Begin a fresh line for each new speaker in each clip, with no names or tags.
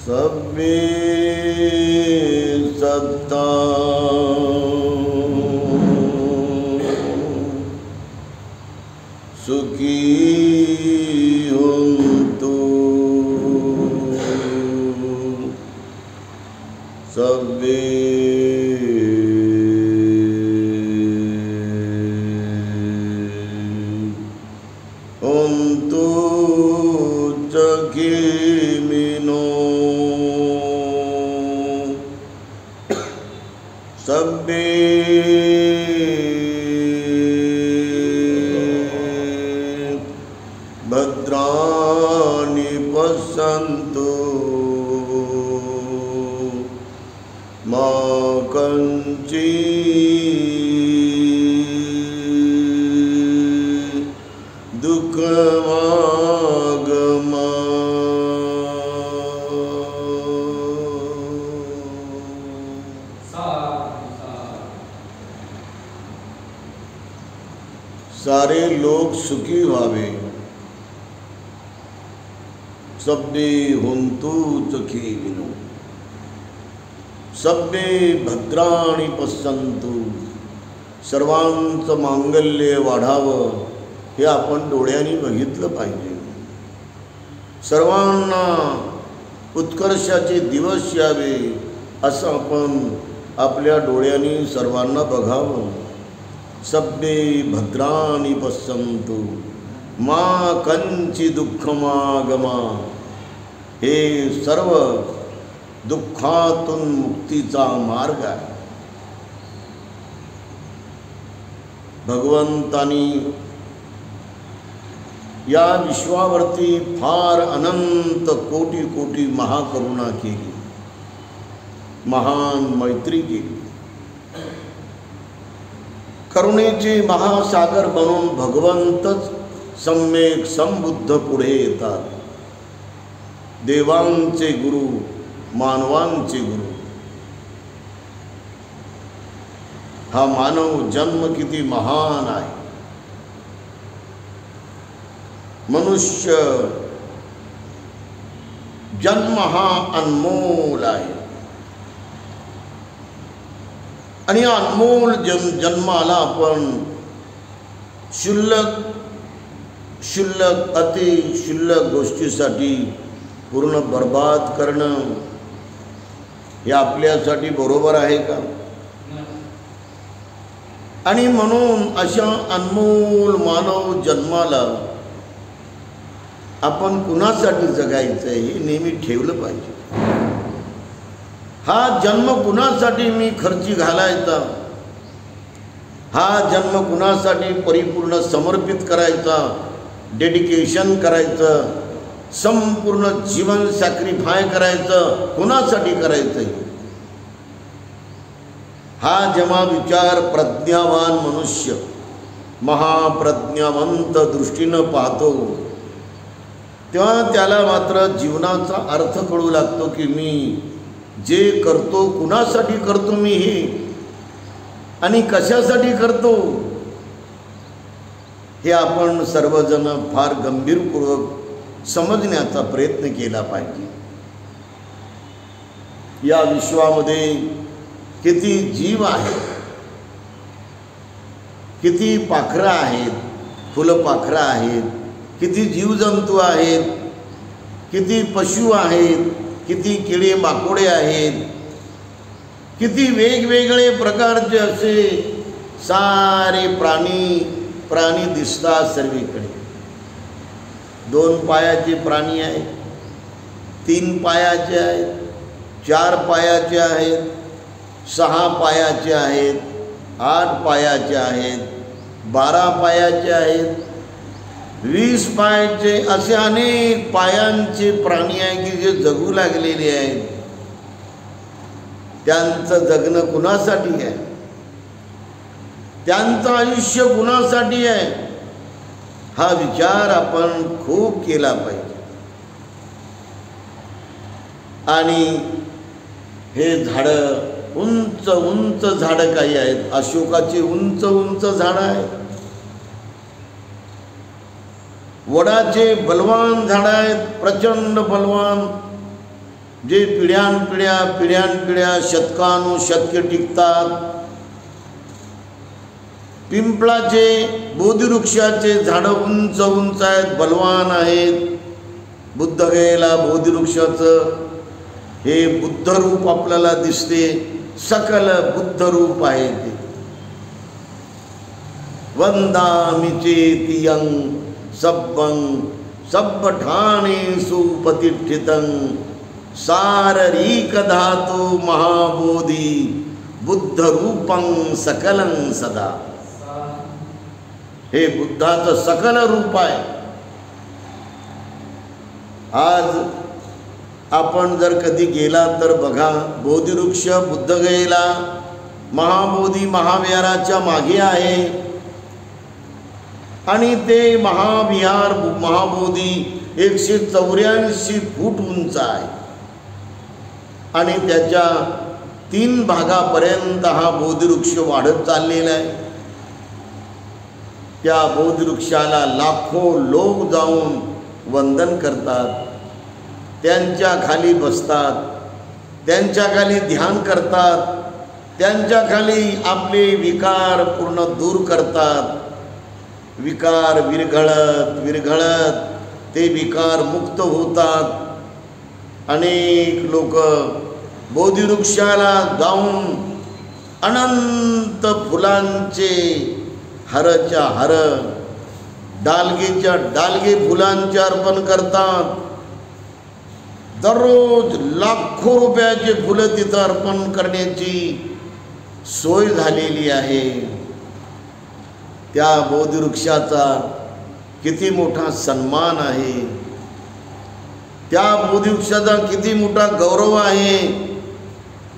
सब्बे सत्ता सुखी हुन्तु सब्बे हुन्तु सुखिनो सब्बे भद्राणि पश्यन्तु मा कञ्चित् दुःखमागमात्। सारे लोग सुखी व्हावे, सब्बे हुन्तु सुखिनो सब्बे भद्राणि पश्यन्तु। सर्वांचं मांगल्य वाढावं हे आपण डोळ्यांनी बघितलं पाहिजे. सर्वांना उत्कर्षाचे दिवस यावे असं आपण आपल्या डोळ्यांनी सर्वांना बघावं. सब्बे भद्राणि पश्यन्तु मा कंचित् दुःखमागमात्. हे सर्व दुःखातून मुक्तीचा मार्ग आहे. भगवंतानी या विश्वावरती फार अनंत कोटी कोटी महाकरुणा केली, महान मैत्री केली. करुणेचे महासागर बनून भगवंतच सम्यक संबुद्ध पुढे येतात. देवांचे गुरु, मानवांचे गुरु. हा मानव जन्म किती महान आहे. मनुष्य जन्म हा अनमोल आहे आणि अनमोल जन्माला आपण क्षुल्लक अति क्षुल्लक गोष्टीसाठी पूर्ण बर्बाद करणं हे आपल्यासाठी बरोबर आहे का? आणि म्हणून अशा अनमोल मानव जन्माला आपण कुणासाठी जगायचं हे नेहमी ठेवलं पाहिजे. हा जन्म कुणासाठी मी खर्ची घालायचा, हा जन्म कुणासाठी परिपूर्ण समर्पित करायचा, डेडिकेशन करायचं, संपूर्ण जीवन सॅक्रिफाय करायचं, कुणासाठी करायचं. हा जेव्हा विचार प्रज्ञावान मनुष्य महाप्रज्ञावंत दृष्टीनं पाहतो तेव्हा त्याला मात्र जीवनाचा अर्थ कळू लागतो की मी जे करतो कुणासाठी करतो मी हे आणि कशासाठी करतो हे आपण सर्वजण फार गंभीरपूर्वक समजण्याचा प्रयत्न केला पाहिजे. या विश्वामध्ये किती जीव आहेत, किती पाखरं आहेत, फुलपाखरं आहेत, किती जीवजंतू आहेत, किती पशु आहेत, किती किडे माकोडे आहेत, किती वेगवेगळे प्रकारचे असे सारे प्राणी दिसतात सर्वीकडे. 2 पायाचे प्राणी आहेत, 3 पायाचे आहेत, 4 पायाचे आहेत, 6 पायाचे आहेत, 8 पायाचे आहेत, 12 पायाचे आहेत, 20 पायाचे, असे अनेक पायांचे प्राणी आहेत की जे जगू लागलेले आहेत. त्यांचं जगणं कुणासाठी आहे, त्यांचं आयुष्य कुणासाठी आहे हा विचार आपण खूप केला पाहिजे. आणि हे झाडं उंच उंच झाडं काही आहेत, अशोकाची उंच उंच झाडं आहेत, वडाचे बलवान झाडं आहेत, प्रचंड बलवान, जे पिढ्यानपिढ्या शतकानुशतके टिकतात. पिंपळाचे बोधिवृक्षाचे झाडं उंच उंच आहेत, बलवान आहेत. बुद्धगयेला बोधिवृक्षाचं हे बुद्ध रूप आपल्याला दिसते. सकल बुद्ध रूप आहे ते. वंदामि चेतियं सब्बं सब्बठानेषु प्रतिष्ठितं साररीक धातु महाबोधी बुद्ध रूपं सकलं सदा. हे बुद्धाचं सकल रूप आहे. आज आपण जर कधी गेला तर बघा, बोधिवृक्ष बुद्धगयेला महाबोधी महाविहाराच्या मागे आहे. आणि ते महाबोधी 184 फूट उंच आहे. आणि त्याच्या 3 भागापर्यंत हा बोधिवृक्ष वाढत चाललेला आहे. त्या बोधिवृक्षाला लाखो लोक जाऊन वंदन करतात, त्यांच्या खाली बसतात, त्यांच्या खाली ध्यान करतात, त्यांच्या खाली आपले विकार पूर्ण दूर करतात. विकार विरघळत ते विकार मुक्त होतात. अनेक लोक बोधिवृक्षाला जाऊन अनंत फुलांचे हारच्या हार, डालगेच्या डालगे फुलांचे अर्पण करतात. दररोज लाखो रुपयाचे फुलं तिथं अर्पण करण्याची सोय झालेली आहे. त्या बोधिवृक्षाचा किती मोठा सन्मान आहे, त्या बोधिवृक्षाचा किती मोठा गौरव आहे.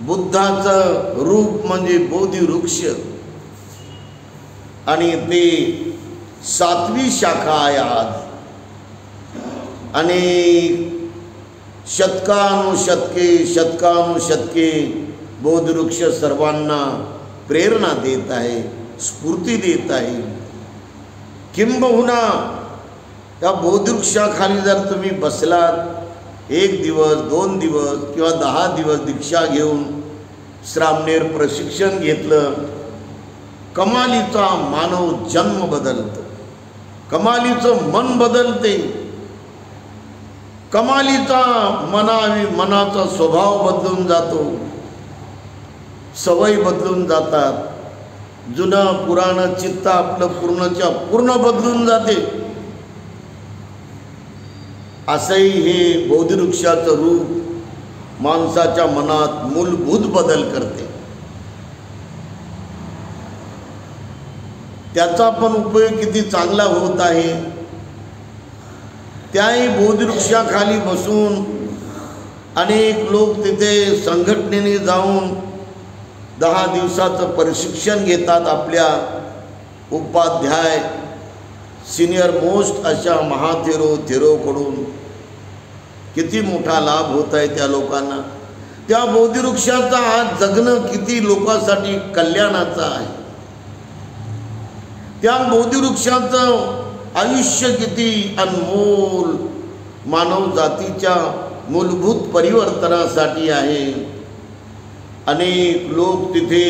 बुद्धाचं रूप म्हणजे बोधिवृक्ष. आणि ते 7वी शाखा आहे आज. आणि शतकानुशतके बोधिवृक्ष सर्वांना प्रेरणा देत आहे, स्फूर्ती देत आहे. किंबहुना त्या बोधिवृक्षाखाली जर तुम्ही बसलात 1 दिवस 2 दिवस किंवा 10 दिवस दीक्षा घेऊन श्रामणेर प्रशिक्षण घेतलं, कमालीचा मानव जन्म बदलतो, कमालीचं मन बदलते, कमालीचा मनाचा स्वभाव बदलून जातो, सवय बदलून जातात. जुनं पुराण चित्त आपलं पूर्णच्या पूर्ण बदलून जाते. असंही हे बोधिवृक्षाचं रूप माणसाच्या मनात मूलभूत बदल करते. त्याचा पण उपयोग किती चांगला होत आहे. त्याही बोधिवृक्षाखाली बसून अनेक लोक तिथे संघटनेने जाऊन 10 दिवसाचं प्रशिक्षण घेतात. आपल्या उपाध्याय सिनियर मोस्ट अशा थेरोकडून किती मोठा लाभ होत आहे त्या लोकांना. त्या बोधिवृक्षाचा आज जगणं किती लोकांसाठी कल्याणाचं आहे. त्या बोधिवृक्षाचं आयुष्य किती अनमोल मानव जातीच्या मूलभूत परिवर्तनासाठी आहे. अनेक लोक तिथे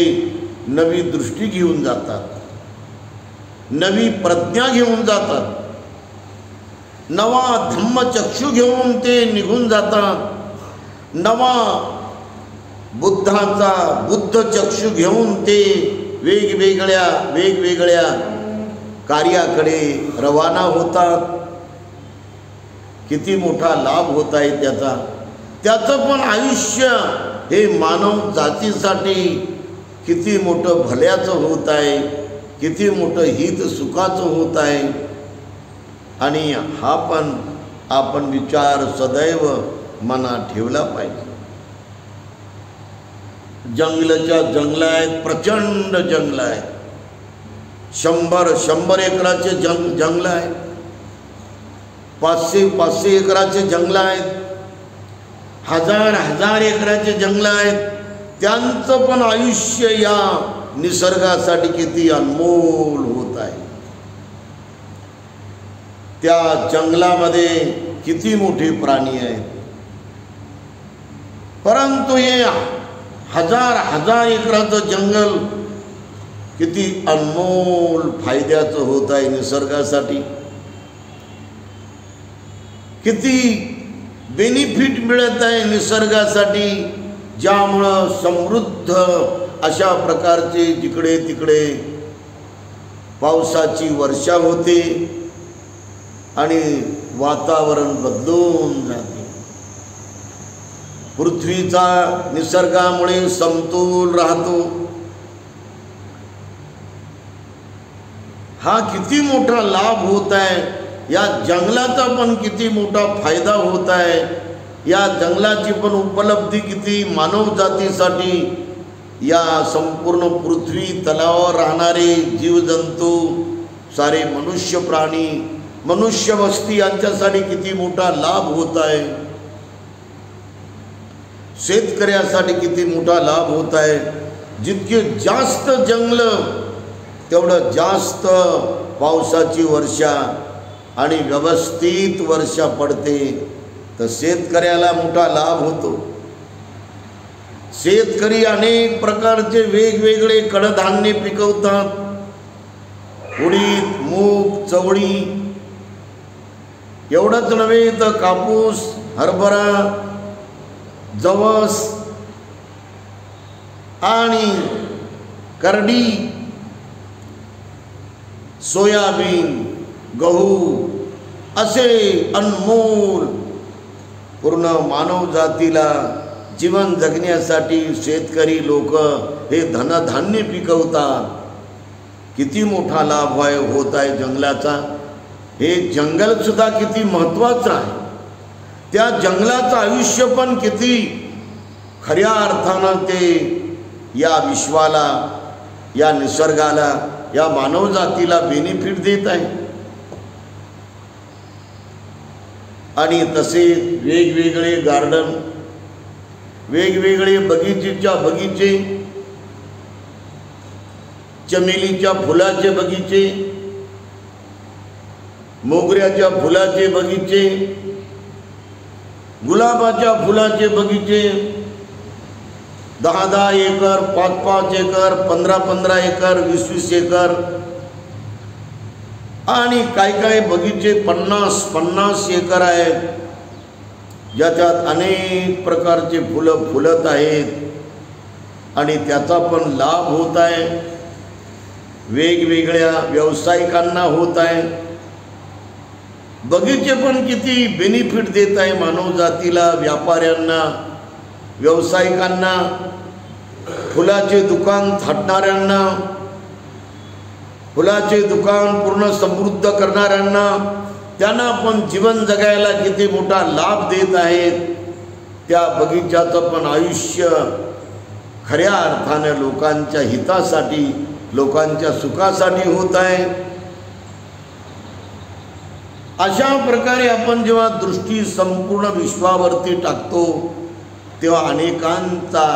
नवी दृष्टी घेऊन जातात, नवी प्रज्ञा घेऊन जातात, नवा धम्मचक्षु घेऊन ते निघून जातात. नवा बुद्धाचा बुद्धचक्षु घेऊन ते वेगवेगळ्या कार्याकडे रवाना होतात. किती मोठा लाभ होत आहे त्याचा. त्याचं पण आयुष्य हे मानव जातीसाठी किती मोठं भल्याचं होत आहे, किती मोठं हित सुखाचं होत आहे. आणि हा पण आपण विचार सदैव मनात ठेवला पाहिजे. जंगलाच्या जंगल आहेत, प्रचंड जंगल आहेत. 100 एकराचे जंगल आहेत, 500 एकराचे जंगल आहेत, 1000 एकराचे जंगल आहेत. त्यांचं पण आयुष्य या निसर्गासाठी किती अनमोल होत आहे. त्या जंगलामध्ये किती मोठे प्राणी आहेत. परंतु हे हजार हजार एकराचं जंगल किती अनमोल फायद्याचं होत आहे निसर्गासाठी, किती बेनिफिट मिळत आहे निसर्गासाठी, ज्यामुळं समृद्ध अशा प्रकारचे जिकडे तिकडे पावसाची वर्षा होते आणि वातावरण बदलून जाते. पृथ्वीचा निसर्गामुळे समतोल राहतो. हा किती मोठा लाभ होत आहे. या जंगलाचा पण किती मोठा फायदा होत आहे. या जंगलाची पण उपलब्धी किती मानव जातीसाठी, या संपूर्ण पृथ्वी तलावावर राहणारे जीवजंतू, सारे मनुष्य प्राणी, मनुष्य वस्ती यांच्यासाठी किती मोठा लाभ होत आहे. शेतकऱ्यासाठी किती मोठा लाभ होत आहे. जितके जास्त जंगल तेवढं जास्त पावसाची वर्षा आणि व्यवस्थित वर्षा पडते, तर शेतकऱ्याला मोठा लाभ होतो. शेतकरी अनेक प्रकारचे वेगवेगळे कडधान्य पिकवतात. उडीद, मूग, चवळी एवढंच नव्हे तर कापूस, हरभरा, जवस आणि करडी, सोयाबीन, गहू असे अनमोल पूर्ण मानव जातीला जीवन जगण्यासाठी शेतकरी लोक हे धनधान्य पिकवतात. किती मोठा लाभ होत आहे जंगलाचा. हे जंगल सुद्धा किती महत्त्वाचं आहे. त्या जंगलाचं आयुष्य पण किती खऱ्या अर्थानं ते या विश्वाला, या निसर्गाला, या मानव जातीला बेनिफिट देत आहे. आणि तसे वेगवेगळे गार्डन, वेगवेगळे बगीचेच्या बगीचे, चमेलीच्या फुलाचे बगीचे, मोगऱ्याच्या फुलाचे बगीचे, गुलाबाच्या फुलाचे बगीचे, 10-10 एकर, 5-5 एकर, 15-15 एकर, 20-20 एकर आणि काही बगीचे 50-50 एकर आहेत, ज्याच्यात अनेक प्रकारचे फुलं फुलत आहेत आणि त्याचा पण लाभ होत आहे. वेगवेगळ्या व्यावसायिकांना होत आहे. बगीचे पण किती बेनिफिट देत आहे मानव जातीला, व्यापाऱ्यांना, व्यावसायिकांना, फुलाचे दुकान थाटणाऱ्यांना, फुलाचे दुकान पूर्ण समृद्ध करणाऱ्यांना, त्यांना पण जीवन जगायला किती मोठा लाभ देत आहेत. त्या बगीच्याचं पण आयुष्य खऱ्या अर्थाने लोकांच्या हितासाठी, लोकांच्या सुखासाठी होत आहे. अशा प्रकारे आपण जेव्हा दृष्टी संपूर्ण विश्वावरती टाकतो तेव्हा अनेकांचा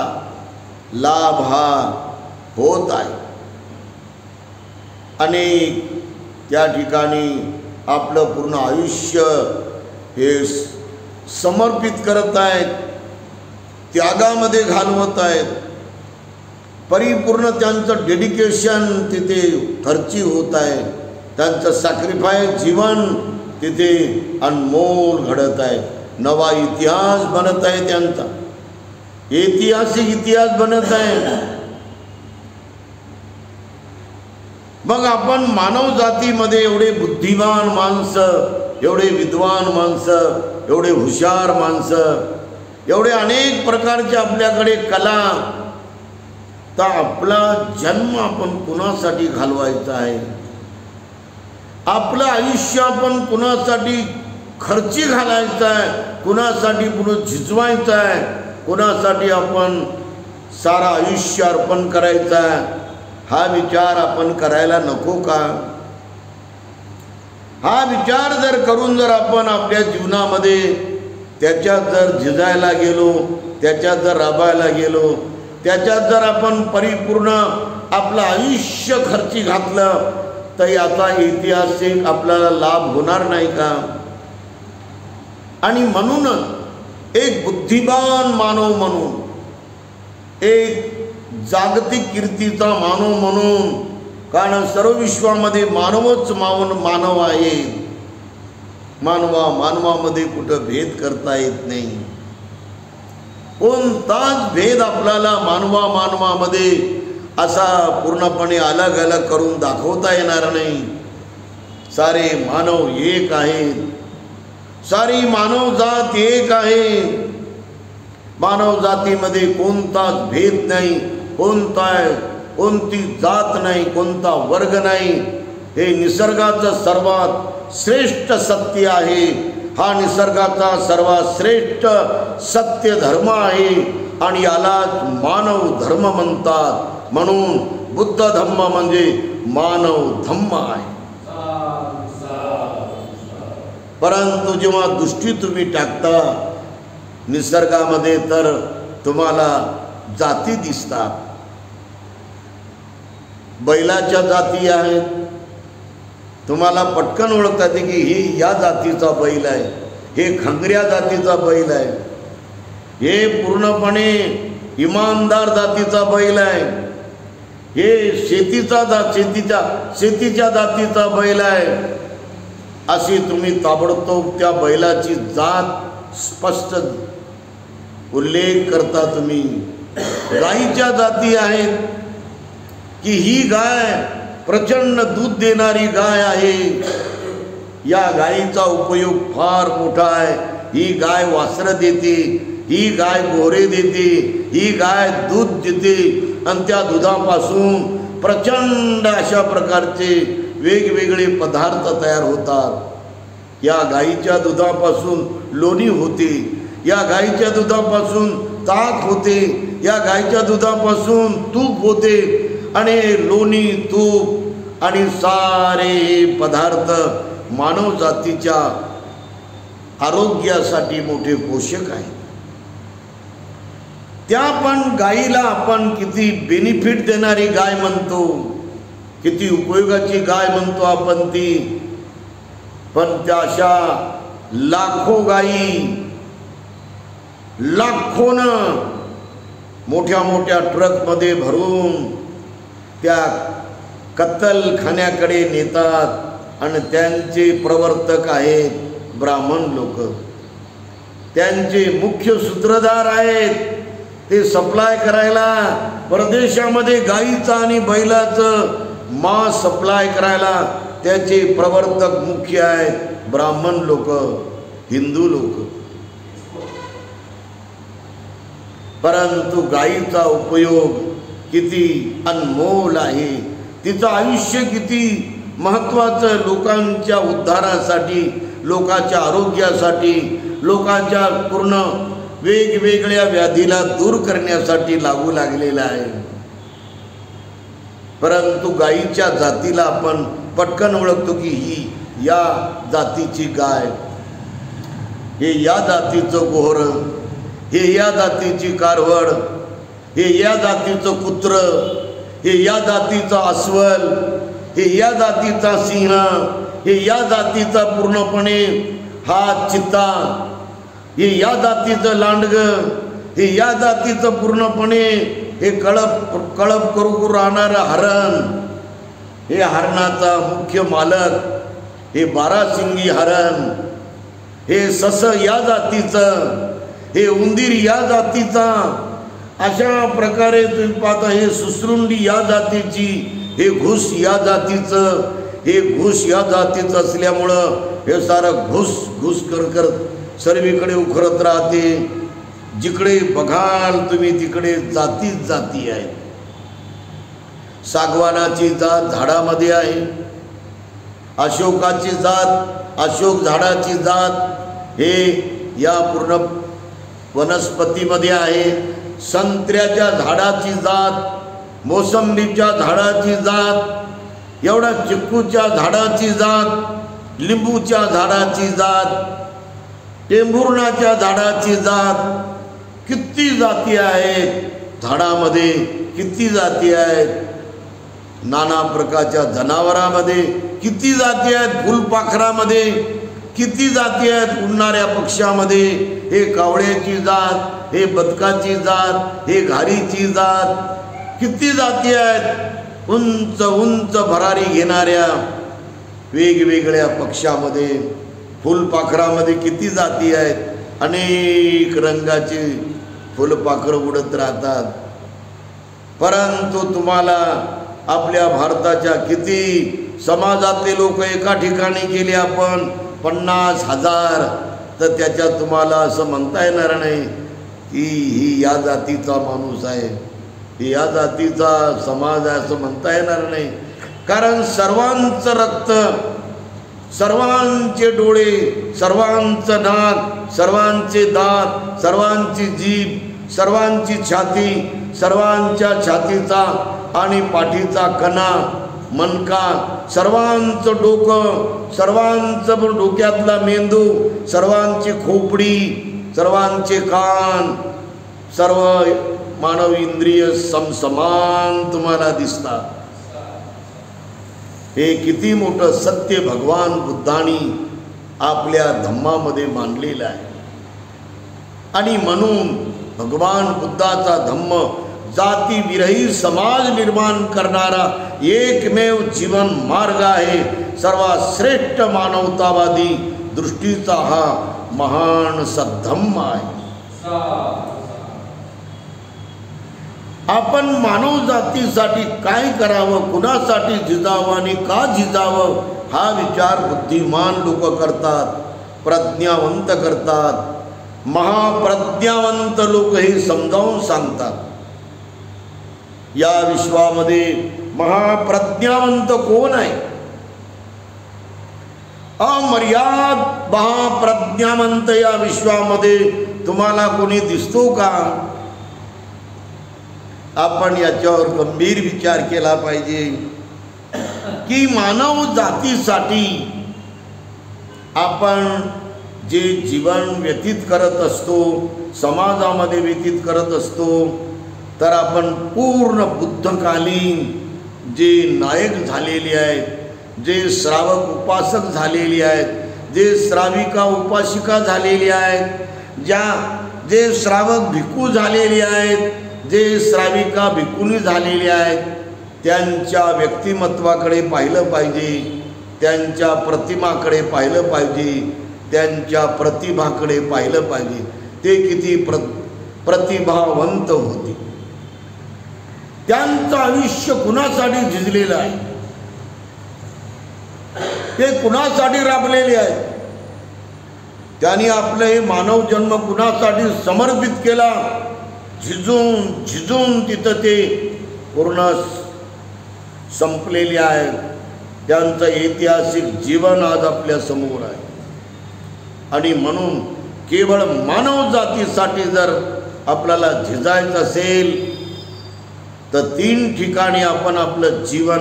लाभ हा होत आहे. अनेक त्या ठिकाणी आपलं पूर्ण आयुष्य हे समर्पित करत आहेत, त्यागामध्ये घालवत आहेत. परिपूर्ण त्यांचं डेडिकेशन तिथे खर्ची होत आहे. त्यांचं सॅक्रिफाईस जीवन तिथे अनमोल घडत आहे. नवा इतिहास बनत आहे. त्यांचा ऐतिहासिक इतिहास बनत आहे. मग आपण मानव जातीमध्ये एवढे बुद्धिमान माणसं, एवढे विद्वान माणसं, एवढे हुशार माणसं, एवढे अनेक प्रकारचे आपल्याकडे कला, तर आपला जन्म आपण कुणासाठी घालवायचा आहे? आपलं आयुष्य आपण कुणासाठी खर्ची घालायचं आहे? कुणासाठी पुढं झिजवायचं आहे? कुणासाठी आपण सारा आयुष्य अर्पण करायचं आहे? हा विचार आपण करायला नको का? हा विचार जर करून जर आपण आपल्या जीवनामध्ये त्याच्यात जर झिजायला गेलो, त्याच्यात जर राबायला गेलो, त्याच्यात जर आपण परिपूर्ण आपलं आयुष्य खर्ची घातलं, तर याचा ऐतिहासिक आपल्याला लाभ होणार नाही का? आणि म्हणूनच एक बुद्धिमान मानव म्हणून, एक जागतिक कीर्तीचा मानव म्हणून, कारण सर्व विश्वामध्ये मानवच मानव आहे. मानवामध्ये कुठं भेद करता येत नाही. कोणताच भेद आपल्याला मानवामध्ये असा पूर्णपणे अलग अलग करून दाखवता येणार नाही. सारे मानव एक आहेत. सारी मानव जात एक आहे. मानव जातीमध्ये कोणताच भेद नाही, कोणती जात नाही, कोणता वर्ग नाही. हे निसर्गाचं सर्वात श्रेष्ठ सत्य आहे. हा निसर्गाचा सर्वात श्रेष्ठ सत्य धर्म आहे आणि यालाच मानव धर्म म्हणतात. म्हणून बुद्ध धम्म म्हणजे मानव धम्म आहे. परंतु जेव्हा दृष्टी तुम्ही टाकता निसर्गामध्ये तर तुम्हाला जाती दिसतात. बैलाच्या जाती आहेत, तुम्हाला पटकन ओळखतात की ही या जातीचा बैल आहे, हे खंगऱ्या जातीचा बैल आहे, हे पूर्णपणे इमानदार जातीचा बैल आहे, हे शेतीच्या जातीचा बैल आहे. अशी तुम्ही ताबडतोब त्या बैलाची जात स्पष्ट उल्लेख करता. तुम्ही गाईच्या जाती आहेत की ही गाय प्रचंड दूध देणारी गाय आहे, या गायीचा उपयोग फार मोठा आहे. ही गाय वासरं देते, ही गाय गोरे देते, ही गाय दूध देते आणि त्या दुधापासून प्रचंड अशा प्रकारचे वेगवेगळे पदार्थ तयार होतात. या गायीच्या दुधापासून लोणी होते, या गायीच्या दुधापासून ताक होते, या गायीच्या दुधापासून तूप होते आणि लोणी, तूप आणि सारे पदार्थ मानव जातीच्या आरोग्यासाठी मोठे पोषक आहेत. त्या पण गायीला आपण किती बेनिफिट देणारी गाय म्हणतो, किती उपयोगाची गाय म्हणतो आपण ती. पण त्या अशा लाखो गायी, लाखोनं मोठ्या मोठ्या ट्रकमध्ये भरून त्या कत्तलखान्याकडे नेतात आणि त्यांचे प्रवर्तक आहेत ब्राह्मण लोक, त्यांचे मुख्य सूत्रधार आहेत. ते सप्लाय करायला परदेशामध्ये गाईचं आणि बैलाचं मांस सप्लाय करायला त्याचे प्रवर्तक मुख्य आहेत ब्राह्मण लोक, हिंदू लोक. परंतु गाईचा उपयोग किती अनमोल आहे, तिचं आयुष्य किती महत्त्वाचं, लोकांच्या उद्धारासाठी, लोकांच्या आरोग्यासाठी, लोकांच्या पूर्ण वेगवेगळ्या व्याधीला दूर करण्यासाठी लागू लागलेला आहे. परंतु गायीच्या जातीला आपण पटकन ओळखतो की ही या जातीची गाय, हे या जातीचं गोहरं, हे या जातीची कारवड, हे या जातीचं कुत्र, हे या जातीचा अस्वल, हे या जातीचा सिंह, हे या जातीचा पूर्णपणे हा चित्ता, हे या जातीचं लांडगं, हे या जातीचं पूर्णपणे हे कळप करू राहणारं हरण, हे हरणाचा मुख्य मालक, हे बाराशिंगी हरण, हे सस या जातीचं, हे उंदीर या जातीचा. अशा प्रकारे तुम्ही पाहता हे सुसरुंडी या जातीची, हे घुस या जातीचं, हे घुस या जातीचं असल्यामुळं हे सारं घुस घुस करत सर्वीकडे उखरत राहते. जिकडे बघाल तुम्ही तिकडे जातीच जाती आहे. सागवानाची जात झाडामध्ये आहे, अशोकाची जात, अशोक झाडाची जात हे या पूर्ण वनस्पतीमध्ये आहे. संत्र्याच्या झाडाची जात, मोसंबीच्या झाडाची जात, एवढा चिक्कूच्या झाडाची जात, लिंबूच्या झाडाची जात, टेंभुर्णाच्या झाडाची जात, किती जाती आहेत झाडामध्ये, किती जाती आहेत. नाना प्रकारच्या जनावरांमध्ये किती जाती आहेत, फुलपाखरामध्ये किती जाती आहेत उडणाऱ्या पक्ष्यामध्ये. हे कावळ्याची जात, हे बदकाची जात, हे घारीची जात, किती जाती आहेत. उंच उंच भरारी घेणाऱ्या वेगवेगळ्या पक्ष्यामध्ये, फुलपाखरामध्ये किती जाती आहेत. अनेक रंगाचे फुलपाखरं उडत राहतात. परंतु तुम्हाला आपल्या भारताच्या किती समाजातले लोक एका ठिकाणी केले आपण 50,000, तर त्याच्यात तुम्हाला असं म्हणता येणार नाही की ही या जातीचा माणूस आहे, ही या जातीचा समाज आहे, असं म्हणता येणार नाही. कारण सर्वांचं रक्त, सर्वांचे डोळे, सर्वांचं नाक, सर्वांचे दात, सर्वांची जीभ, सर्वांची छाती, सर्वांच्या छातीचा आणि पाठीचा कणा, मनका, सर्वांचं डोकं, सर्वांचं डोक्यातला मेंदू, सर्वांची खोपडी, सर्वांचे कान, सर्व मानव इंद्रिय समसमान तुम्हाला दिसतात. हे किती मोठं सत्य भगवान बुद्धांनी आपल्या धम्मामध्ये मांडलेलं आहे. आणि म्हणून भगवान बुद्धाचा धम्म जातीविरहित समाज निर्माण करणारा एकमेव जीवन मार्ग आहे. सर्वात श्रेष्ठ मानवतावादी दृष्टीचा हा महान सद्धम्म आहे. आपण मानव जातीसाठी काय करावं, कुणासाठी झिजावं आणि का झिजावं हा विचार बुद्धिमान लोक करतात, प्रज्ञावंत करतात. महाप्रज्ञावंत लोक हे समजावून सांगतात. या विश्वामध्ये महाप्रज्ञावंत कोण आहे? अमर्याद महाप्रज्ञावंत या विश्वामध्ये तुम्हाला कोणी दिसतो का? आपण याच्यावर गंभीर विचार केला पाहिजे की मानव जातीसाठी आपण जे जीवन व्यतीत करत असतो, समाजामध्ये व्यतीत करत असतो, तर आपण पूर्ण बुद्धकालीन जे नायक झालेले आहेत, जे श्रावक उपासक झालेले आहेत, जे श्राविका उपासिका झालेली आहेत, जे श्रावक भिक्खू झालेले आहेत, जे श्राविका भिक्खुनी झालेले आहेत, त्यांच्या व्यक्तिमत्वाकडे पाहिलं पाहिजे, त्यांच्या प्रतिमाकडे पाहिलं पाहिजे, त्यांच्या प्रतिभाकडे पाहिलं पाहिजे. ते किती प्रतिभावंत होते. त्यांचं आयुष्य कुणासाठी झिजलेलं आहे, ते कुणासाठी राबलेले आहेत, त्यांनी आपलं हे मानव जन्म कुणासाठी समर्पित केला, झिजून झिजून तिथं ते पूर्ण संपलेले आहेत. त्यांचं ऐतिहासिक जीवन आज आपल्या समोर आहे. आणि म्हणून केवळ मानव जातीसाठी जर आपल्याला झिजायचं असेल तर 3 ठिकाणी आपण आपलं जीवन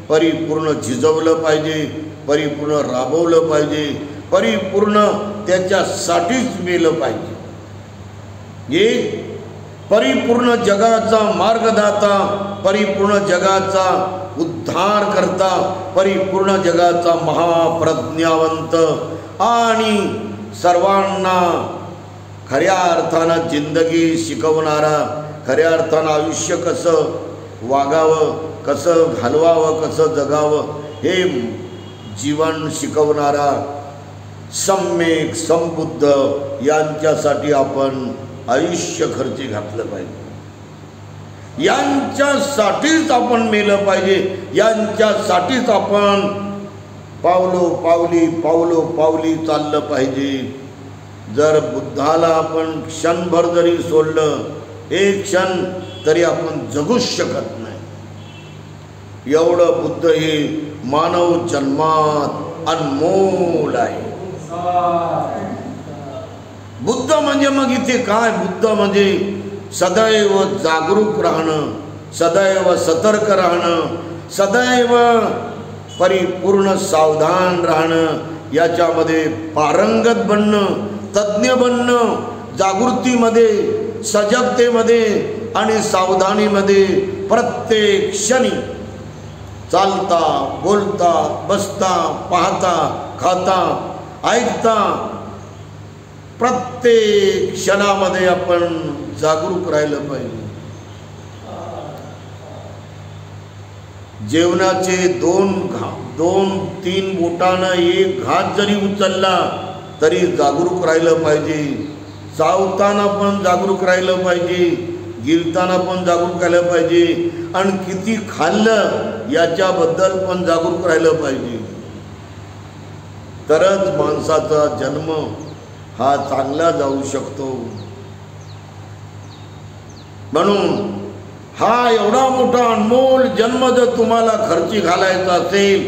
परिपूर्ण झिजवलं पाहिजे, परिपूर्ण राबवलं पाहिजे, परिपूर्ण त्याच्यासाठीच मेलं पाहिजे. एक परिपूर्ण जगाचा मार्गदाता, परिपूर्ण जगाचा उद्धार करता, परिपूर्ण जगाचा महाप्रज्ञावंत आणि सर्वांना खऱ्या अर्थानं जिंदगी शिकवणारा, खऱ्या अर्थानं आयुष्य कसं वागावं, कसं घालवावं, कसं जगावं हे जीवन शिकवणारा सम्यक संबुद्ध यांच्यासाठी आपण आयुष्य खर्ची घातलं पाहिजे. यांच्यासाठीच आपण मेलं पाहिजे, यांच्यासाठीच आपण पावलो-पावली चाललं पाहिजे. जर बुद्धाला आपण क्षणभर जरी सोडलं, एक क्षण, तरी आपण जगूच शकत नाही. एवढं बुद्ध हे मानव जन्मात अनमोल आहे. बुद्ध म्हणजे मग इथे काय? बुद्ध म्हणजे सदैव जागरूक राहणं, सदैव सतर्क राहणं, सदैव परिपूर्ण सावधान राहणं, याच्यामध्ये पारंगत बनणं, तज्ज्ञ बनणं, जागृतीमध्ये, सजगतेमध्ये आणि सावधानीमध्ये प्रत्येक क्षणी चालता, बोलता, बसता, पाहता, खाता ऐकता प्रत्येक क्षणामध्ये आपण जागरूक राहिलं पाहिजे. जेवणाचे दोन तीन बोटानं एक घास जरी उचलला तरी जागरूक राहिलं पाहिजे. चावताना पण जागरूक राहिलं पाहिजे, गिळताना पण जागरूक राहिलं पाहिजे, आणि किती खाल्लं याच्याबद्दल पण जागरूक राहिलं पाहिजे. तरच माणसाचा जन्म हा चांगला जाऊ शकतो. म्हणून हा एवढा मोठा अनमोल जन्म जर तुम्हाला खर्ची घालायचा असेल,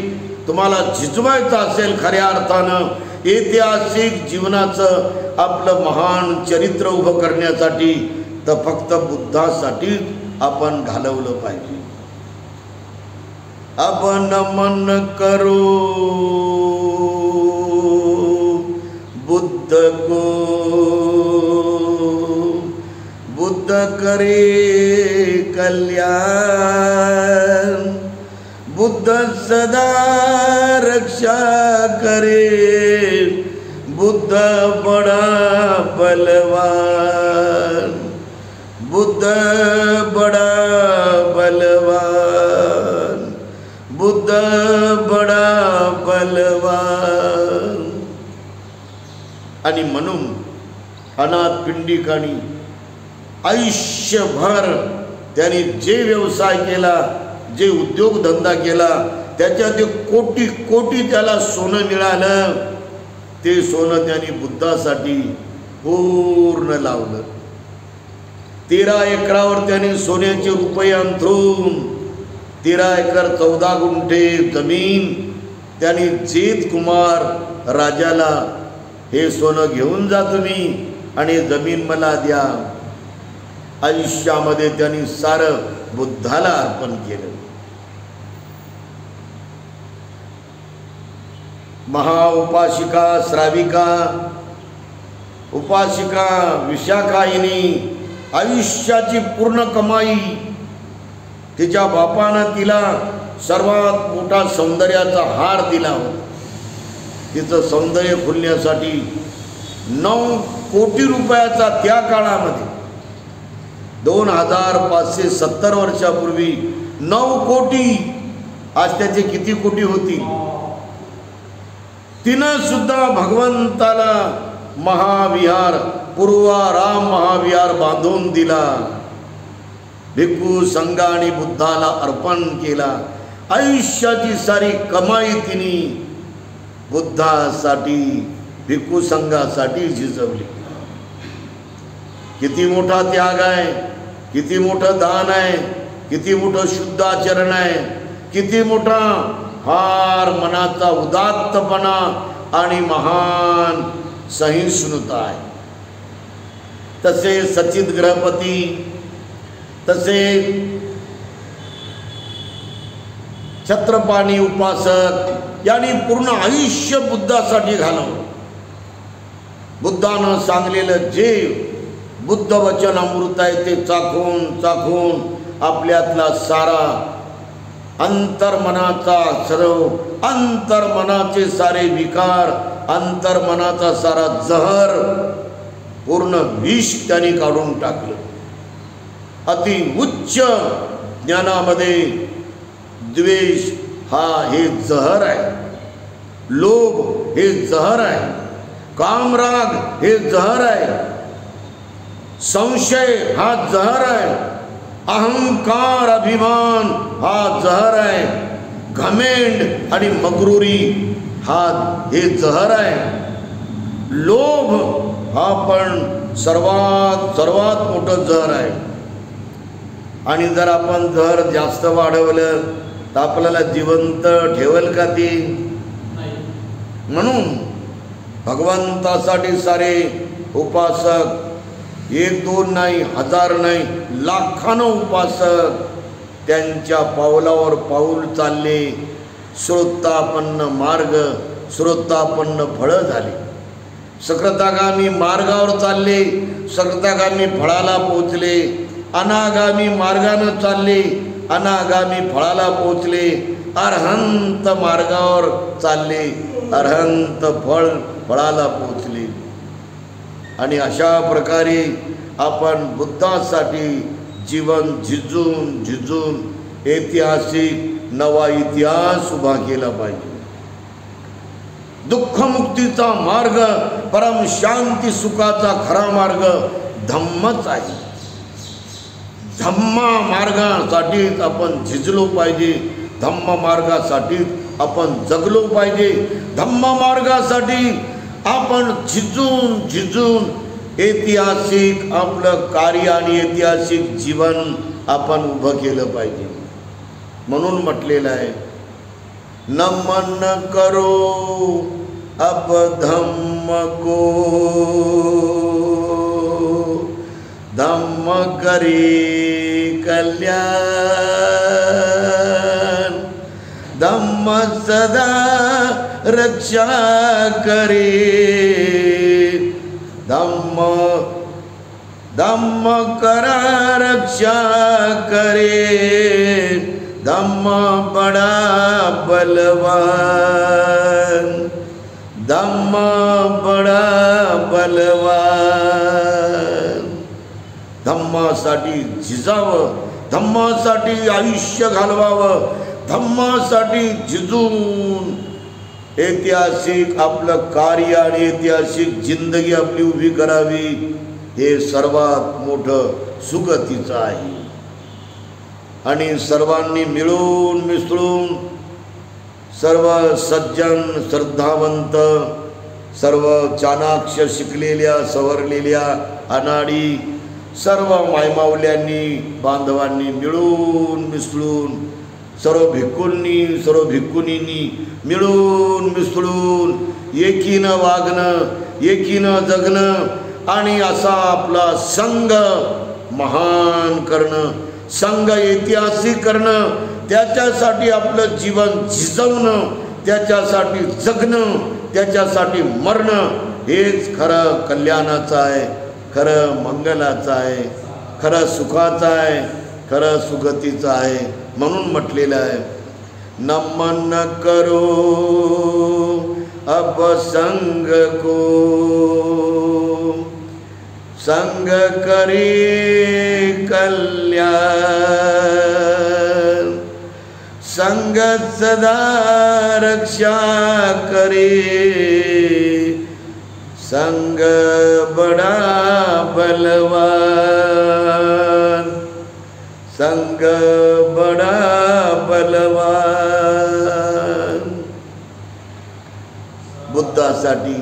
तुम्हाला झिजवायचं असेल खऱ्या अर्थानं ऐतिहासिक जीवनाचं आपलं महान चरित्र उभं करण्यासाठी, तर फक्त बुद्धासाठी आपण घालवलं पाहिजे. अब नमन करो बुद्ध को, बुद्ध करे कल्याण, बुद्ध सदा रक्षा करे, बुद्ध बड़ा बलवान, बुद्ध बड़ा बलवान, बुद्ध बड़ा बलवान. आणि म्हणून अनाथ पिंडिकांनी आयुष्यभर त्यांनी जे व्यवसाय केला, जे उद्योगधंदा केला, त्याच्यात ते कोटी कोटी त्याला सोनं मिळालं. ते सोनं त्यांनी बुद्धासाठी पूर्ण लावलं. 13 एकरावर त्यांनी सोन्याचे रुपये अंथरून 13 एकर 14 गुंठे जमीन त्यांनी जेत कुमार राजाला, हे सोनं घेऊन जा तुम्ही आणि जमीन मला द्या. आयुष्यामध्ये त्यांनी सारं बुद्धाला अर्पण केलं. महाउपासिका श्राविका, उपासिका विशाखाईनी आयुष्याची पूर्ण कमाई तिच्या बापानं तिला सर्वात मोठा सौंदर्याचा हार दिला होता. तिचं सौंदर्य खुलण्यासाठी 9 कोटी रुपयाचा त्या काळामध्ये 2570 वर्षापूर्वी 9 कोटी, आज त्याचे किती कोटी होती. तिनं सुद्धा भगवंताला महाविहार, पूर्वाराम महाविहार बांधून दिला. भिक्खू संघाने बुद्धाला अर्पण केला. आयुष्याची सारी कमाई तिने बुद्धासाठी, भिक्खू संघासाठी झिजवली. किती मोठा त्याग आहे, किती मोठं दान आहे, किती मोठं शुद्ध आचरण आहे, किती मोठा फार मनाचा उदात्तपणा आणि महान सहिष्णुता आहे. तसे सचित ग्रहपती, तसे छत्रपाणी उपासक यांनी पूर्ण आयुष्य बुद्धासाठी घालवलं. बुद्धानं सांगलेलं जे बुद्ध वचन अमृत आहे ते चाखून चाखून आपल्यातला सारा अंतर्मनाचा सर्व अंतर्मनाचे सारे विकार, अंतर्मनाचा सारा जहर, पूर्ण विष त्यांनी काढून टाकलं. अति उच्च ज्ञानामध्ये द्वेष हे जहर आहे, लोभ हे जहर आहे, कामराग हे जहर आहे, संशय हा जहर आहे, अहंकार अभिमान हा जहर आहे, घमेंड आणि मगरुरी हे जहर आहे. लोभ हा पण सर्वात मोठं जहर आहे. आणि जर आपण जहर जास्त वाढवलं तर आपल्याला जिवंत ठेवल का ती. म्हणून भगवंतासाठी सारे उपासक 1-2 नाही, 1000 नाही, लाखानो उपासक त्यांच्या पावलावर पाऊल चालले. श्रोतापन्न मार्ग, श्रोतापन्न फळं झाली. सकृतागामी मार्गावर चालले, सकृतागामी फळाला पोचले. अनागामी मार्गानं चालले, अनागामी फळाला पोचले. अरहंत मार्गावर चालले, अरहंत फळ फळाला पोचले. आणि अशा प्रकारे आपण बुद्धासाठी जीवन झिजून झिजून ऐतिहासिक नवा इतिहास उभा केला पाहिजे. दुःखमुक्तीचा मार्ग, परम शांती सुखाचा खरा मार्ग धम्मच आहे. धम्मा मार्गासाठीच आपण झिजलो पाहिजे, धम्म मार्गासाठीच आपण जगलो पाहिजे. धम्म मार्गासाठी आपण झिजून झिजून ऐतिहासिक आपलं कार्य आणि ऐतिहासिक जीवन आपण उभं केलं पाहिजे. म्हणून म्हटलेलं आहे, नमन करो अब धम्म को, धम्म करे कल्याण, धम्म सदा रक्षा करे, धम्म धम्म करा रक्षा करे, धम्म बड़ा बलवान, धम्म बड़ा बलवान. धम्मासाठी झिजावं, धम्मासाठी आयुष्य घालवावं, धम्मासाठी झिजून ऐतिहासिक आपलं कार्य आणि ऐतिहासिक जिंदगी आपली उभी करावी. हे सर्वात मोठं सुगतीचं आहे. आणि सर्वांनी मिळून मिसळून, सर्व सज्जन श्रद्धावंत, सर्व चाणाक्ष शिकलेल्या सवरलेल्या अनाडी सर्व मायमावल्यांनी बांधवांनी मिळून मिसळून, सर्व भिक्खूंनी सर्व भिक्खुनींनी मिळून मिसळून एकीनं वागणं, एकीनं जगणं आणि असा आपला संघ महान करणं, संघ ऐतिहासिक करणं, त्याच्यासाठी आपलं जीवन झिजवणं, त्याच्यासाठी जगणं, त्याच्यासाठी मरणं, हेच खरं कल्याणाचं आहे, खरं मंगलाचं आहे, खरं सुखाचं आहे, खरं सुगतीचं आहे. म्हणून म्हटलेलं आहे, नमन करो अब संग को, संग करे कल्याण, संग सदा रक्षा करे, संग बड़ा बलवान, संग बड़ा बलवान. बुद्धासाठी,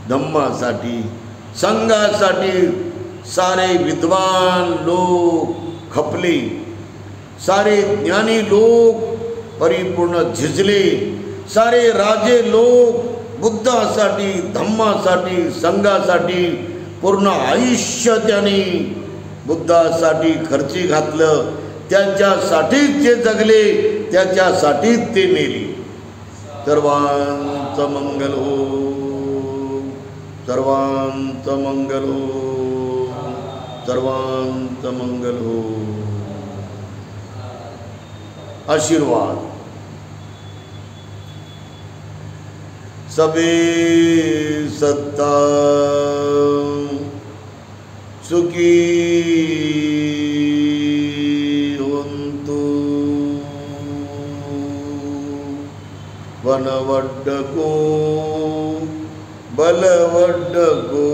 धम्मासाठी, संघासाठी सारे विद्वान लोक खपले, सारे ज्ञानी लोक परिपूर्ण झिजले, सारे राजे लोक बुद्धासाठी, धम्मासाठी, संघासाठी पूर्ण आयुष्य त्यांनी बुद्धासाठी खर्ची घातलं. त्यांच्यासाठीच ते जगले, त्याच्यासाठीच ते मेले. सर्वांचं मंगल हो, सर्वांचं मंगल हो, सर्वांचं मंगल हो. आशीर्वाद. सबे सत्ता सुखी होंतु, वनवड्डको बलवड्डको,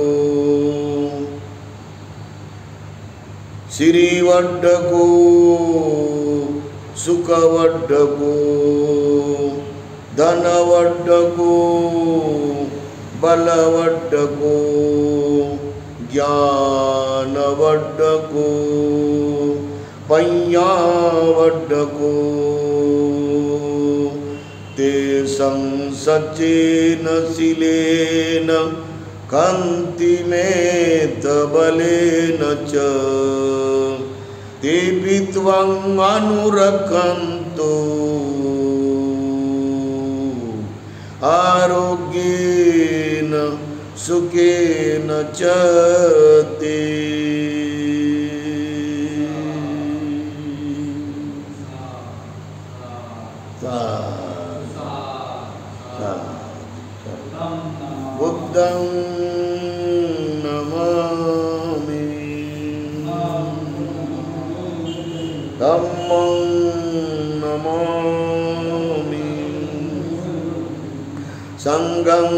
सिरिवड्डको सुखवड्डको, धनवड्डको बलवड्डको, ज्ञानवड्डको पय्यावड्डको, ते संसचेन शिलेन कान्तिमेत बलेन च, ते विद्वां अनुरक्षन्तु आरोग्येन सुखेन च ते. बुद्धं नमामि धम्मं नमामि संघं